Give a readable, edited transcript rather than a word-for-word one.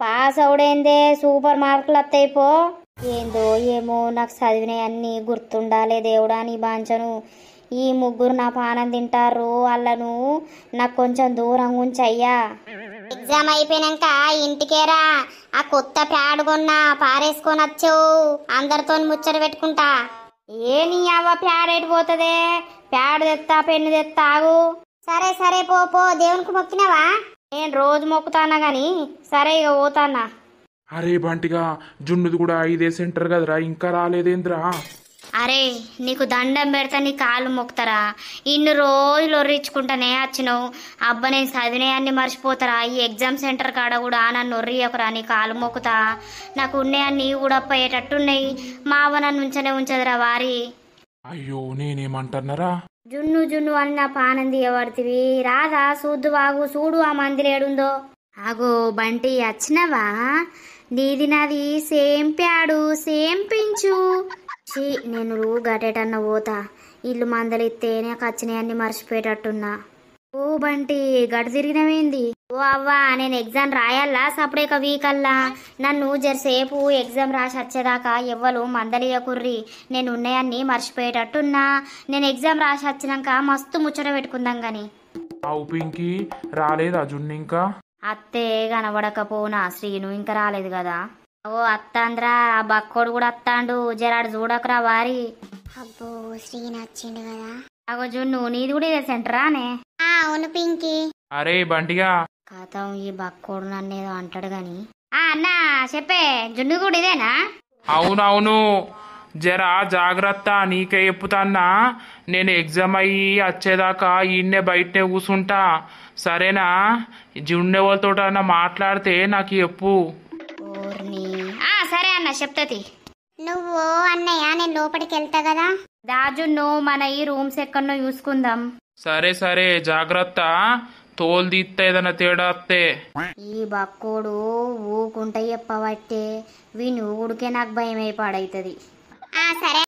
Pass అవుడేందే super మార్కులు వస్తాయి పో. ఏందో ఏమో నాకు చదివినవి అన్నీ గుర్తుండాలే దేవుడా నీ బాంచను. ఈ ముగ్గురు నా పానం తింటారు వాళ్ళను నాకు కొంచెం దూరంగా ఉంచయ్యా. ఎగ్జామ్ అయిపోయినాక ఇంటికేరా ఆ కొత్త ప్యాడ్ కొన్నా పారేసుకొని వచ్చావు అందరితో ముచ్చట పెట్టుకుంటా. ఏ నీ అవ్వ ప్యాడ్ ఎటు పోతుందే, ప్యాడ్ తెత్తా పెన్ను తెత్తా ఆగు. సరే సరే పో పో. దేవునికి మొక్కినావా? నేను రోజు మొక్కుతానా గాని సరే ఇక పోతానా. అరే బంటిగా జున్నుది కూడా 5 సెంటర్ కదరా, ఇంకా రాలేదేంద్రా? అరే నీకు దండం పెడతా నీ కాళ్ళు మొక్కుతారా? ఇన్ని రోజులు ఒర్రించుకుంటానే వచ్చినావు. అబ్బా నేను చదివినవన్నీ మర్చిపోతారా? ఈ ఎగ్జామ్ సెంటర్ కాడ కూడా నన్ను ఒర్రియకురా, నీ కాళ్ళు మొక్కుతా. నాకు ఉన్నాయన్నీ కూడా పోయేటట్టున్నాయి. మా అవ్వ నన్ను ఉంచనే ఉంచదురా వారి. అయ్యో నేనేమంటున్నారా? జున్ను జున్ను అని నా పానం తీయబడుతుంది. రాదా చూద్దు బాగు చూడు ఆ మందిరం ఏడుందో. ఆగో బంటి వచ్చినవా? నీది నాది సేమ్ ప్యాడు సేమ్ పించు. నేను గటేటన్న పోతా. ఇల్లు మందలిస్తే నాకు వచ్చినాయన్ని మర్చిపోయేటట్టున్నా. ఓ బంటి గట తిరిగినవేంది? ఓ అవ్వా నేను ఎగ్జామ్ రాయాలా సపరేక వీకల్లా. నన్ను జరసేపు ఎగ్జామ్ రాసి వచ్చేదాకా ఎవ్వరు మందలియకుర్రి. నేను ఉన్నాయన్ని మర్చిపోయేటట్టున్నా. నేను ఎగ్జామ్ రాసి వచ్చినాక మస్తు ముచ్చట పెట్టుకుందాం గాని. అవు పింకి రాలేదా జున్ను ఇంకా? అత్తే కనబడకపోనా శ్రీను ఇంకా రాలేదు కదా. ఓ అత్తాంద్రా ఆ బక్కోడు కూడా అత్తాండు. జరాడు చూడకరా వారి. అబ్బో శ్రీను వచ్చిండు కదా. అగో జున్ను నీది కూడా ఇదే సెంటరానే? అవును పింకి. అరే బంటిగా కథం ఈ బక్కోడు నన్ను ఏదో అంటాడు గాని. అన్నా చెప్పే జున్ను కూడా ఇదేనా? అవునవును జరా జాగ్రత్త, నీకే చెప్పుతాన్నా. నేను ఎగ్జామ్ అయ్యి వచ్చేదాకా ఈయన్నే బయటనే కూసుంటా సరేనా? జున్ను వాళ్ళతో మాట్లాడితే నాకు చెప్పు. సరే అన్న చెప్తాది. నువ్వు అన్నయ్య నేను లోపలికి వెళ్తా కదా. దాజున్ను మన ఈ రూమ్స్ ఎక్కడో చూసుకుందాం. సరే సరే జాగ్రత్త, తోలు తీస్తే ఏదైనా తేడా వస్తే. ఈ బక్కోడు ఊకుంటే చెప్పబట్టే వీని ఊడికే నాకు భయం అయిపోడైతుంది. సరే